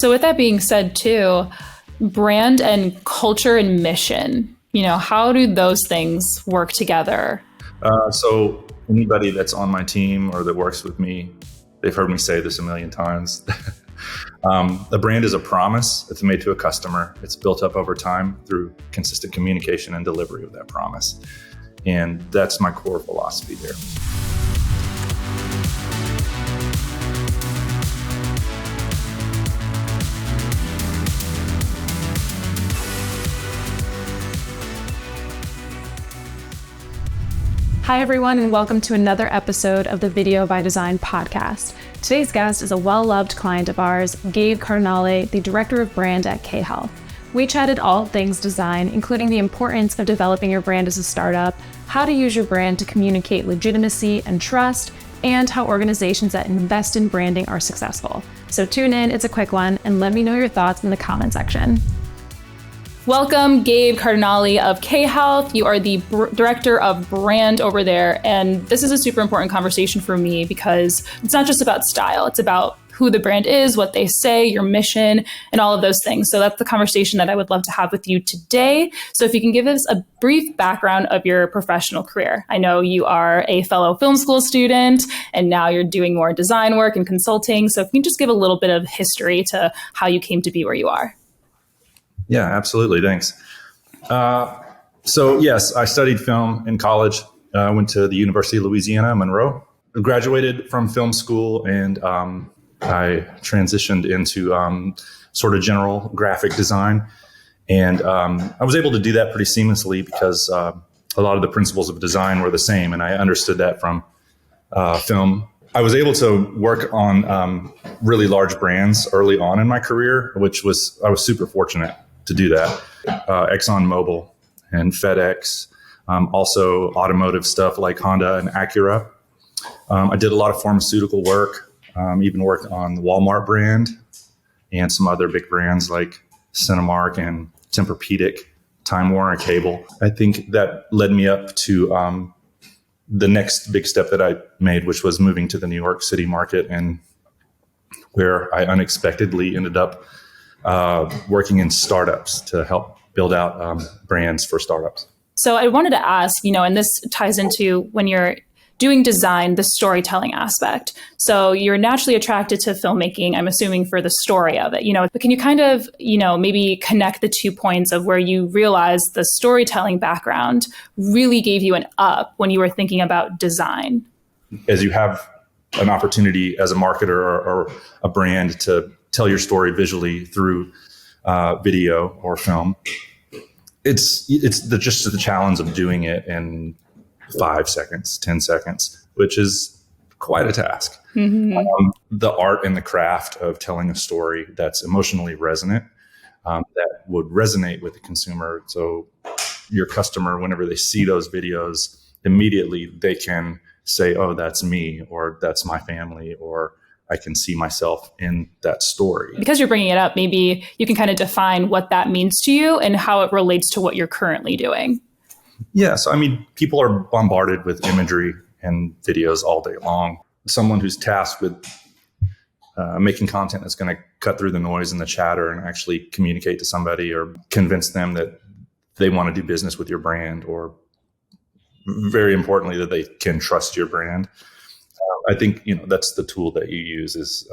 So with that being said too, brand and culture and mission, how do those things work together? So anybody that's on my team or that works with me, they've heard me say this a million times. A brand is a promise. It's made to a customer. It's built up over time through consistent communication and delivery of that promise. And that's my core philosophy there. Hi, everyone, and welcome to another episode of the Video by Design podcast. Today's guest is a well-loved client of ours, Gaeb Cardinale, the Director of Brand at KHealth. We chatted all things design, including the importance of developing your brand as a startup, how to use your brand to communicate legitimacy and trust, and how organizations that invest in branding are successful. So tune in, it's a quick one, and let me know your thoughts in the comment section. Welcome, Gaeb Cardinale of KHealth. You are the Director of Brand over there. And this is a super important conversation for me because it's not just about style. It's about who the brand is, what they say, your mission, and all of those things. So that's the conversation that I would love to have with you today. So if you can give us a brief background of your professional career. I know you are a fellow film school student, and now you're doing more design work and consulting. So if you can just give a little bit of history to how you came to be where you are. Yeah, absolutely. Thanks. So yes, I studied film in college. I went to the University of Louisiana, Monroe. I graduated from film school, and I transitioned into sort of general graphic design. And I was able to do that pretty seamlessly because a lot of the principles of design were the same, and I understood that from film. I was able to work on really large brands early on in my career, I was super fortunate to do that. ExxonMobil and FedEx, also automotive stuff like Honda and Acura. I did a lot of pharmaceutical work, even worked on the Walmart brand and some other big brands like Cinemark and Tempur-Pedic, Time Warner Cable. I think that led me up to the next big step that I made, which was moving to the New York City market, and where I unexpectedly ended up working in startups to help build out brands for startups. So I wanted to ask, and this ties into when you're doing design, the storytelling aspect. So you're naturally attracted to filmmaking, I'm assuming, for the story of it, but can you kind of, maybe connect the 2 points of where you realized the storytelling background really gave you an up when you were thinking about design? As you have an opportunity as a marketer or a brand to tell your story visually through video or film, it's just the challenge of doing it in 5 seconds, 10 seconds, which is quite a task. Mm-hmm. The art and the craft of telling a story that's emotionally resonant, that would resonate with the consumer. So your customer, whenever they see those videos, immediately they can say, oh, that's me, or that's my family, or I can see myself in that story. Because you're bringing it up, maybe you can kind of define what that means to you and how it relates to what you're currently doing. Yes. I mean, people are bombarded with imagery and videos all day long. Someone who's tasked with making content that's going to cut through the noise and the chatter and actually communicate to somebody or convince them that they want to do business with your brand, or very importantly, that they can trust your brand. I think, that's the tool that you use is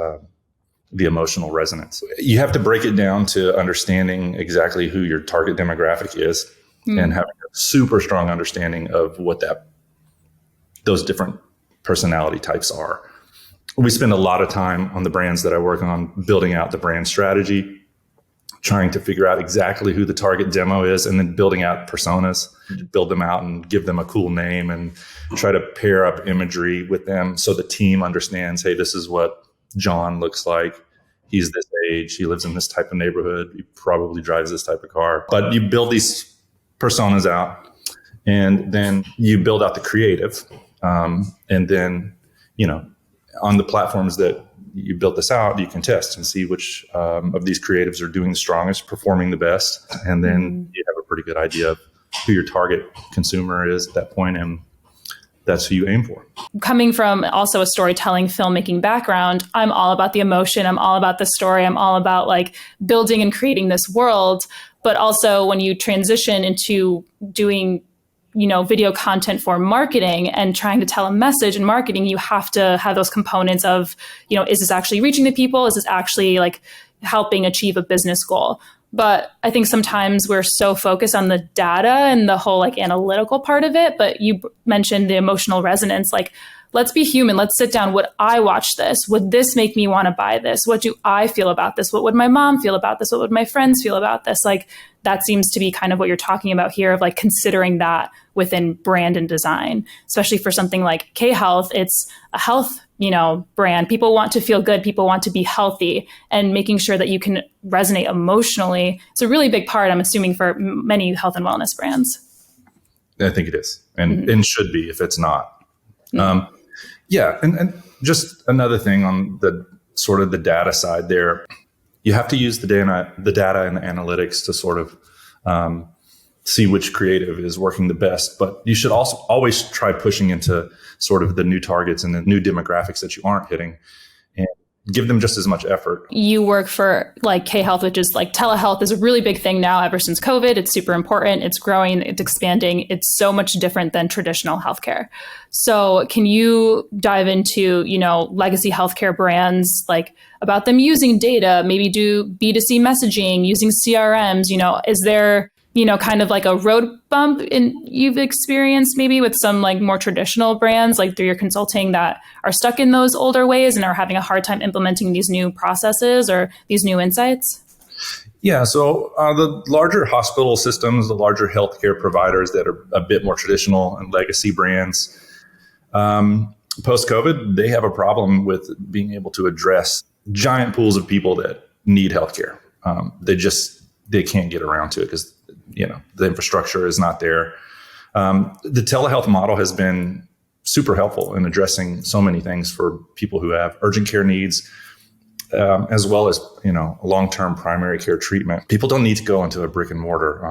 the emotional resonance. You have to break it down to understanding exactly who your target demographic is and having a super strong understanding of what those different personality types are. We spend a lot of time on the brands that I work on building out the brand strategy, trying to figure out exactly who the target demo is, and then building out personas, build them out and give them a cool name and try to pair up imagery with them so the team understands, hey, this is what John looks like. He's this age. He lives in this type of neighborhood. He probably drives this type of car. But you build these personas out, and then you build out the creative. And then, on the platforms that you built this out, you can test and see which of these creatives are doing the strongest, performing the best. And then you have a pretty good idea of who your target consumer is at that point and that's who you aim for. Coming from also a storytelling filmmaking background, I'm all about the emotion. I'm all about the story. I'm all about like building and creating this world. But also when you transition into doing, video content for marketing and trying to tell a message in marketing, you have to have those components of, is this actually reaching the people? Is this actually like helping achieve a business goal? But I think sometimes we're so focused on the data and the whole like analytical part of it. But you mentioned the emotional resonance. Like, let's be human. Let's sit down. Would I watch this? Would this make me want to buy this? What do I feel about this? What would my mom feel about this? What would my friends feel about this? Like, that seems to be kind of what you're talking about here, of like considering that within brand and design, especially for something like KHealth. It's a health brand. People want to feel good. People want to be healthy, and making sure that you can resonate emotionally. It's a really big part, I'm assuming, for many health and wellness brands. I think it is, and should be if it's not. Mm-hmm. And just another thing on the sort of the data side there, you have to use the data and the analytics to sort of see which creative is working the best. But you should also always try pushing into sort of the new targets and the new demographics that you aren't hitting, and give them just as much effort. You work for like KHealth, which is like telehealth is a really big thing now ever since COVID. It's super important. It's growing. It's expanding. It's so much different than traditional healthcare. So can you dive into, legacy healthcare brands, like about them using data, maybe do B2C messaging, using CRMs, is there kind of like a road bump you've experienced maybe with some like more traditional brands, like through your consulting, that are stuck in those older ways and are having a hard time implementing these new processes or these new insights? Yeah. So the larger hospital systems, the larger healthcare providers that are a bit more traditional and legacy brands, post-COVID, they have a problem with being able to address giant pools of people that need healthcare. They can't get around to it because the infrastructure is not there. The telehealth model has been super helpful in addressing so many things for people who have urgent care needs, as well as, long-term primary care treatment. People don't need to go into a brick and mortar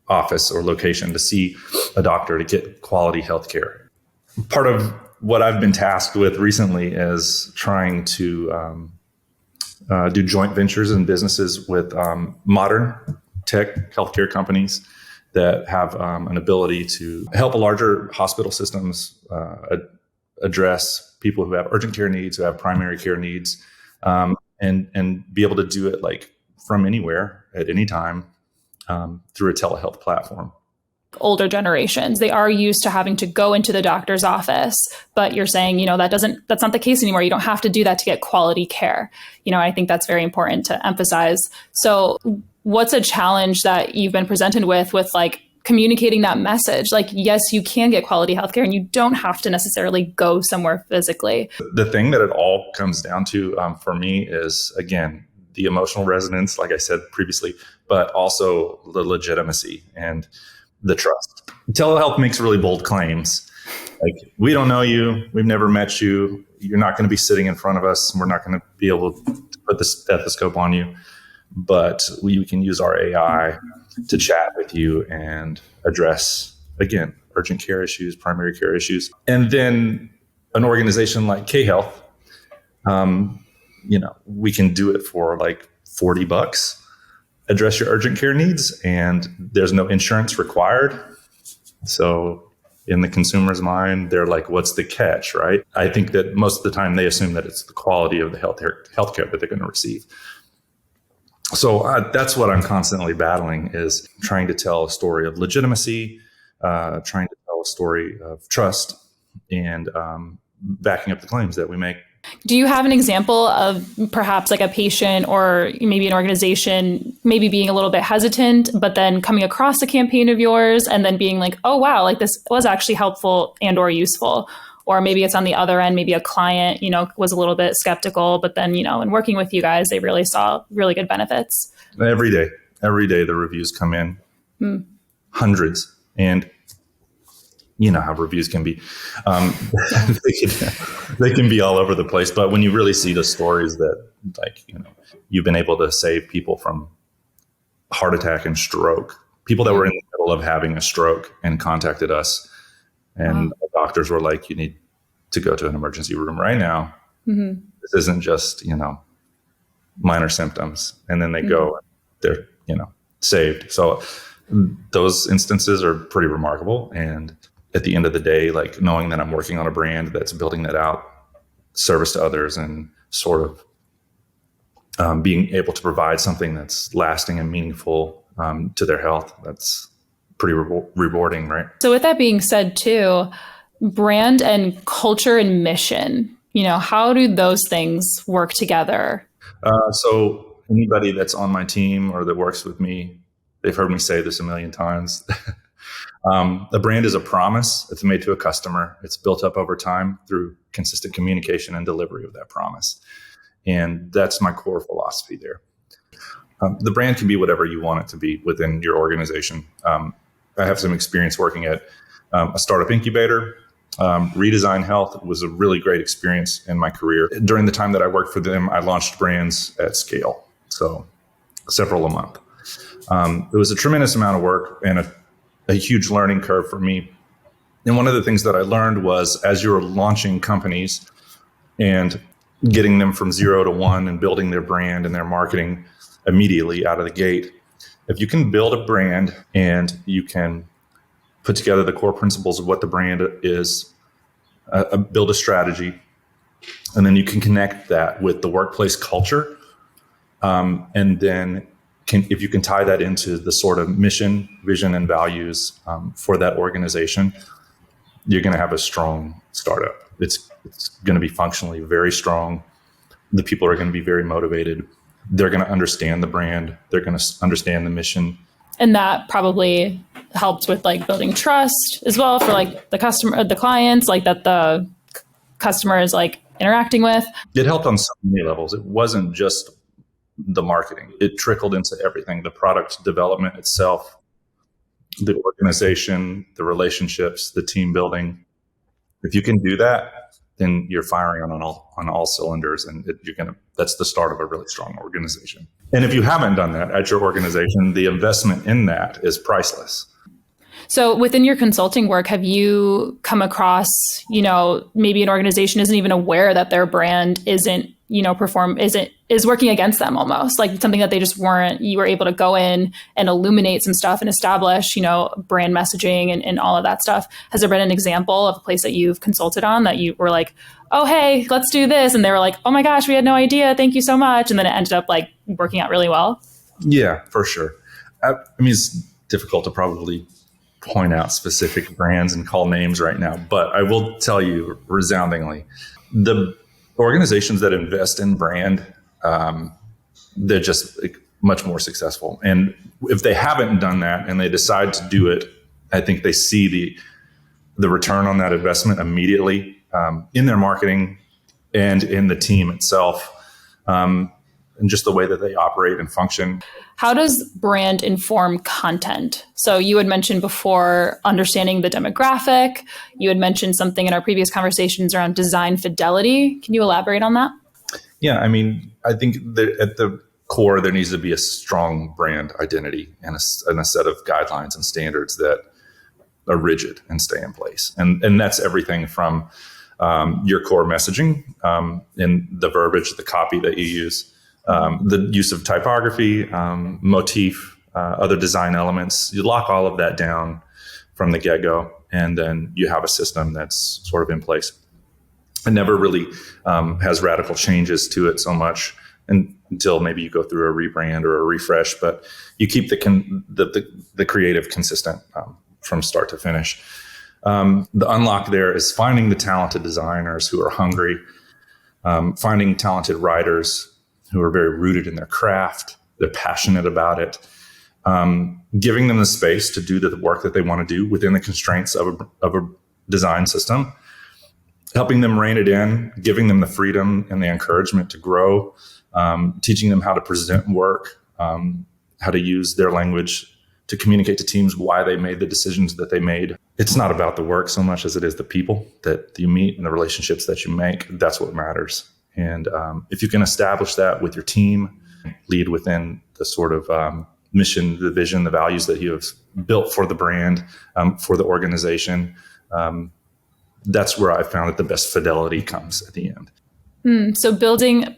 office or location to see a doctor to get quality healthcare. Part of what I've been tasked with recently is trying to do joint ventures and businesses with modern tech healthcare companies that have an ability to help larger hospital systems address people who have urgent care needs, who have primary care needs, and be able to do it like from anywhere at any time through a telehealth platform. Older generations, they are used to having to go into the doctor's office, but you're saying, that's not the case anymore. You don't have to do that to get quality care. I think that's very important to emphasize. So what's a challenge that you've been presented with like communicating that message? Like, yes, you can get quality healthcare and you don't have to necessarily go somewhere physically. The thing that it all comes down to for me is, again, the emotional resonance, like I said previously, but also the legitimacy and the trust. Telehealth makes really bold claims. Like, we don't know you. We've never met you. You're not going to be sitting in front of us. We're not going to be able to put the stethoscope on you. But we can use our AI to chat with you and address, again, urgent care issues, primary care issues. And then an organization like KHealth, we can do it for like $40, address your urgent care needs, and there's no insurance required. So in the consumer's mind, they're like, what's the catch, right? I think that most of the time they assume that it's the quality of the healthcare that they're going to receive. So that's what I'm constantly battling, is trying to tell a story of legitimacy, trying to tell a story of trust, and backing up the claims that we make. Do you have an example of perhaps like a patient or maybe an organization maybe being a little bit hesitant, but then coming across a campaign of yours and then being like, oh, wow, like this was actually helpful and or useful? Or maybe it's on the other end, maybe a client, was a little bit skeptical, but then, in working with you guys, they really saw really good benefits. Every day the reviews come in, hundreds. And you know how reviews can be. They can be all over the place. But when you really see the stories that, you've been able to save people from heart attack and stroke, people that were in the middle of having a stroke and contacted us and doctors were like, you need to go to an emergency room right now. Mm-hmm. This isn't just, minor symptoms. And then they go, they're, saved. So those instances are pretty remarkable. And at the end of the day, like knowing that I'm working on a brand that's building that out, service to others, and sort of being able to provide something that's lasting and meaningful to their health, that's pretty rewarding, right? So with that being said too, brand and culture and mission, how do those things work together? So anybody that's on my team or that works with me, they've heard me say this a million times. The brand is a promise. It's made to a customer. It's built up over time through consistent communication and delivery of that promise. And that's my core philosophy there. The brand can be whatever you want it to be within your organization. I have some experience working at a startup incubator. Redesign Health was a really great experience in my career. During the time that I worked for them, I launched brands at scale, so several a month. It was a tremendous amount of work and a huge learning curve for me. And one of the things that I learned was, as you're launching companies and getting them from 0 to 1 and building their brand and their marketing immediately out of the gate, if you can build a brand and you can put together the core principles of what the brand is, build a strategy, and then you can connect that with the workplace culture. And then if you can tie that into the sort of mission, vision, and values for that organization, you're going to have a strong startup. It's going to be functionally very strong. The people are going to be very motivated. They're going to understand the brand. They're going to understand the mission. And that probably helped with like building trust as well for like the customer, the clients, like that the customer is like interacting with. It helped on so many levels. It wasn't just the marketing. It trickled into everything, the product development itself, the organization, the relationships, the team building. If you can do that, then you're firing on all cylinders, and that's the start of a really strong organization. And if you haven't done that at your organization, the investment in that is priceless. So within your consulting work, have you come across, maybe an organization isn't even aware that their brand isn't, is working against them almost, like something that they just weren't, you were able to go in and illuminate some stuff and establish, brand messaging and all of that stuff. Has there been an example of a place that you've consulted on that you were like, oh, hey, let's do this. And they were like, oh my gosh, we had no idea. Thank you so much. And then it ended up like working out really well. Yeah, for sure. I mean, it's difficult to probably point out specific brands and call names right now, but I will tell you resoundingly, the organizations that invest in brand, they're just much more successful. And if they haven't done that and they decide to do it, I think they see the return on that investment immediately in their marketing and in the team itself, and just the way that they operate and function. How does brand inform content? So you had mentioned before understanding the demographic. You had mentioned something in our previous conversations around design fidelity. Can you elaborate on that? Yeah, I mean, I think at the core, there needs to be a strong brand identity and a set of guidelines and standards that are rigid and stay in place. And that's everything from your core messaging and the verbiage, the copy that you use, the use of typography, motif, other design elements. You lock all of that down from the get-go, and then you have a system that's sort of in place. It never really has radical changes to it so much until maybe you go through a rebrand or a refresh, but you keep the creative consistent from start to finish. The unlock there is finding the talented designers who are hungry, finding talented writers who are very rooted in their craft, they're passionate about it, giving them the space to do the work that they want to do within the constraints of a design system, helping them rein it in, giving them the freedom and the encouragement to grow, teaching them how to present work, how to use their language to communicate to teams why they made the decisions that they made. It's not about the work so much as it is the people that you meet and the relationships that you make. That's what matters. And if you can establish that with your team, lead within the sort of mission, the vision, the values that you have built for the brand, for the organization, that's where I found that the best fidelity comes at the end. So building,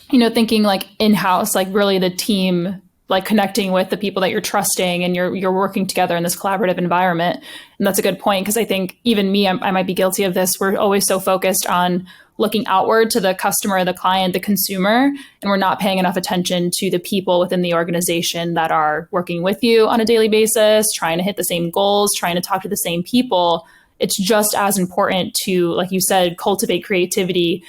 thinking like in-house, like really the team, like connecting with the people that you're trusting and you're working together in this collaborative environment. And that's a good point, because I think even me, I might be guilty of this. We're always so focused on looking outward to the customer, the client, the consumer, and we're not paying enough attention to the people within the organization that are working with you on a daily basis, trying to hit the same goals, trying to talk to the same people. It's just as important to, like you said, cultivate creativity,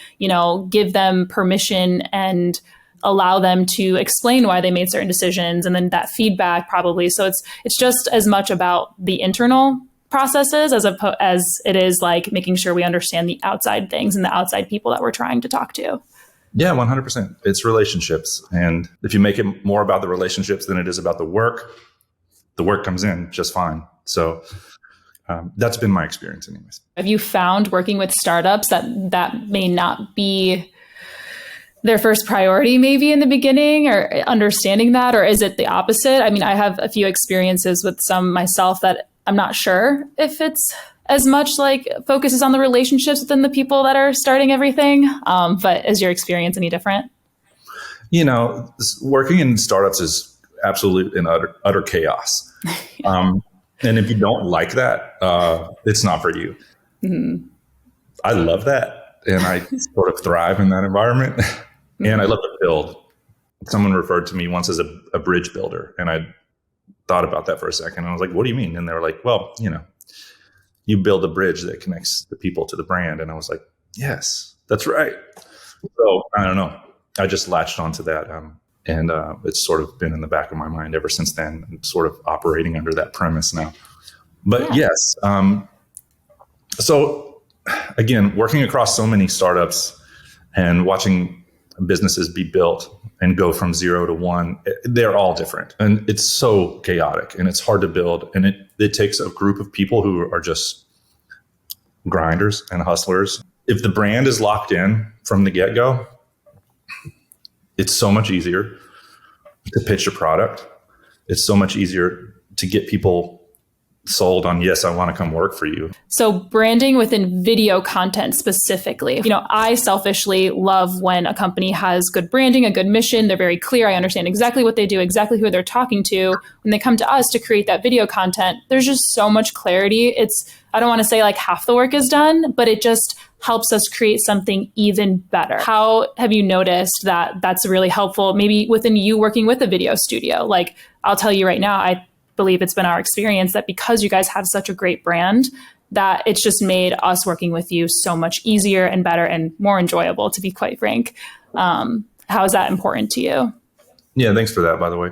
give them permission and allow them to explain why they made certain decisions, and then that feedback probably. So it's just as much about the internal processes as it is like making sure we understand the outside things and the outside people that we're trying to talk to. Yeah, 100%. It's relationships. And if you make it more about the relationships than it is about the work comes in just fine. So that's been my experience anyways. Have you found working with startups that may not be their first priority maybe in the beginning, or understanding that, or is it the opposite? I mean, I have a few experiences with some myself that I'm not sure if it's as much like focuses on the relationships within the people that are starting everything. But is your experience any different? Working in startups is absolute and utter chaos. And if you don't like that, it's not for you. Mm-hmm. I love that. And I sort of thrive in that environment. And I love to build. Someone referred to me once as a bridge builder. And I thought about that for a second. And I was like, what do you mean? And they were like, well, you build a bridge that connects the people to the brand. And I was like, yes, that's right. So I don't know. I just latched onto that. And it's sort of been in the back of my mind ever since then. I'm sort of operating under that premise now. But yes. So again, working across so many startups and watching businesses be built and go from 0 to 1, they're all different. And it's so chaotic and it's hard to build. And it takes a group of people who are just grinders and hustlers. If the brand is locked in from the get-go, it's so much easier to pitch a product. It's so much easier to get people sold on, yes, I want to come work for you. So branding within video content specifically, I selfishly love when a company has good branding, a good mission. They're very clear. I understand exactly what they do, exactly who they're talking to. When they come to us to create that video content, there's just so much clarity. I don't want to say like half the work is done, but it just helps us create something even better. How have you noticed that that's really helpful, maybe within you working with a video studio? Like, I'll tell you right now, I believe it's been our experience that because you guys have such a great brand, that it's just made us working with you so much easier and better and more enjoyable, to be quite frank. How is that important to you? Yeah, thanks for that, by the way.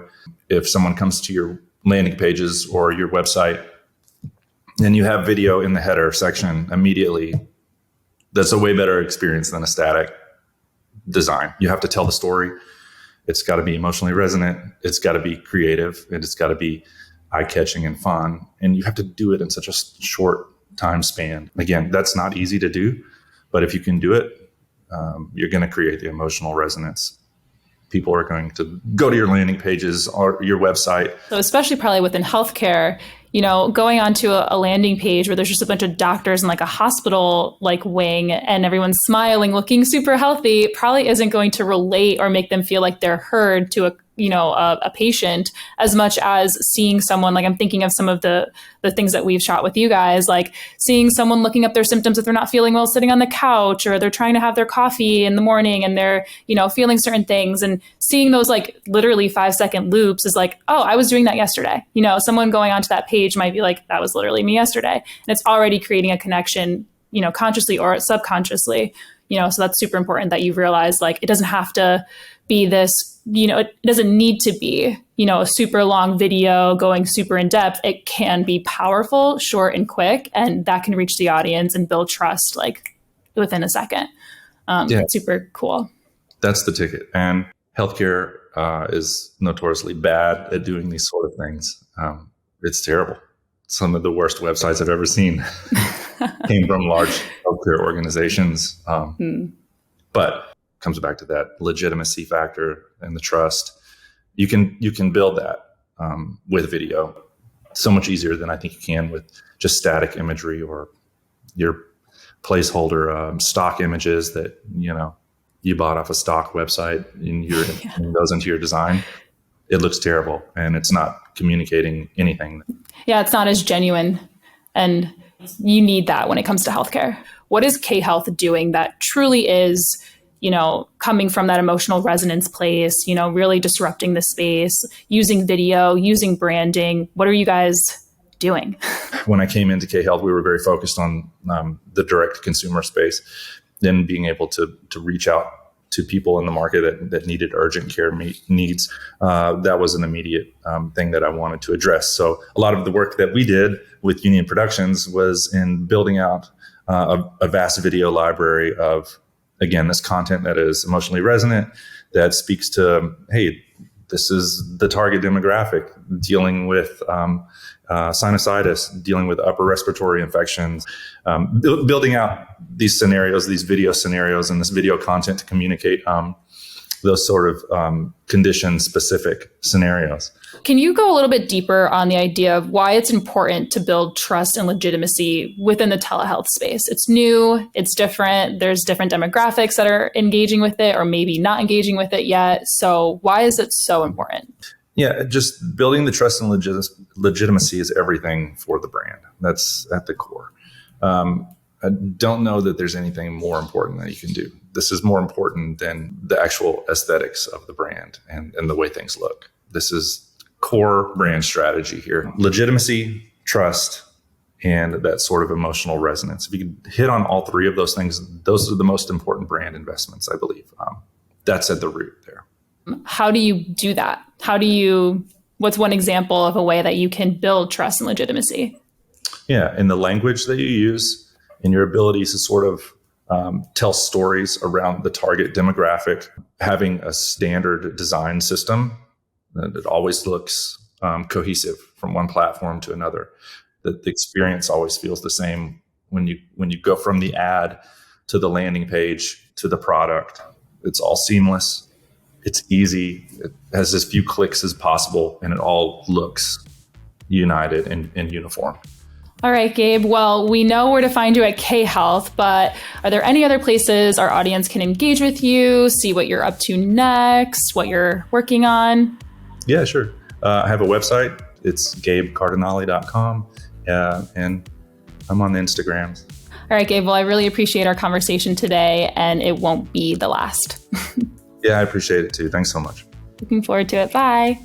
If someone comes to your landing pages or your website and you have video in the header section immediately, that's a way better experience than a static design. You have to tell the story. It's got to be emotionally resonant. It's got to be creative, and it's got to be eye-catching and fun. And you have to do it in such a short time span. Again, that's not easy to do, but if you can do it, you're going to create the emotional resonance. People are going to go to your landing pages or your website. So especially probably within healthcare, going onto a landing page where there's just a bunch of doctors in like a hospital like wing and everyone's smiling, looking super healthy, probably isn't going to relate or make them feel like they're heard to a patient as much as seeing someone. Like, I'm thinking of some of the things that we've shot with you guys, like seeing someone looking up their symptoms if they're not feeling well sitting on the couch, or they're trying to have their coffee in the morning and they're, feeling certain things, and seeing those like literally 5-second loops is like, oh, I was doing that yesterday. Someone going onto that page might be like, that was literally me yesterday. And it's already creating a connection, consciously or subconsciously, so that's super important that you realize like, it doesn't have to be this, it doesn't need to be, a super long video going super in depth. It can be powerful, short and quick, and that can reach the audience and build trust like within a second. It's super cool. That's the ticket. And healthcare is notoriously bad at doing these sort of things. It's terrible. Some of the worst websites I've ever seen came from large healthcare organizations. But it comes back to that legitimacy factor and the trust. You can build that with video so much easier than I think you can with just static imagery or your placeholder stock images that, you bought off a stock website and you're putting those into your design. It looks terrible and it's not communicating anything. Yeah, it's not as genuine. And you need that when it comes to healthcare. What is KHealth doing that truly is, coming from that emotional resonance place, really disrupting the space, using video, using branding? What are you guys doing? When I came into KHealth, we were very focused on the direct consumer space, then being able to reach out to people in the market that needed urgent care needs. That was an immediate thing that I wanted to address. So a lot of the work that we did with Union Productions was in building out a vast video library of, again, this content that is emotionally resonant, that speaks to, hey, this is the target demographic dealing with sinusitis, dealing with upper respiratory infections, building out these scenarios, these video scenarios, and this video content to communicate those sort of condition-specific scenarios. Can you go a little bit deeper on the idea of why it's important to build trust and legitimacy within the telehealth space? It's new, it's different, there's different demographics that are engaging with it or maybe not engaging with it yet. So why is it so important? Yeah, just building the trust and legitimacy is everything for the brand. That's at the core. I don't know that there's anything more important that you can do. This is more important than the actual aesthetics of the brand and the way things look. This is core brand strategy here. Legitimacy, trust, and that sort of emotional resonance. If you can hit on all three of those things, those are the most important brand investments, I believe. That's at the root there. How do you do that? What's one example of a way that you can build trust and legitimacy? Yeah, in the language that you use, in your abilities to sort of tell stories around the target demographic, having a standard design system that always looks cohesive from one platform to another. That the experience always feels the same when you go from the ad to the landing page to the product. It's all seamless. It's easy. It has as few clicks as possible, and it all looks united and uniform. All right, Gabe. Well, we know where to find you at KHealth, but are there any other places our audience can engage with you, see what you're up to next, what you're working on? Yeah, sure. I have a website. It's gaebcardinale.com, and I'm on the Instagrams. All right, Gabe. Well, I really appreciate our conversation today, and it won't be the last. Yeah, I appreciate it too. Thanks so much. Looking forward to it. Bye.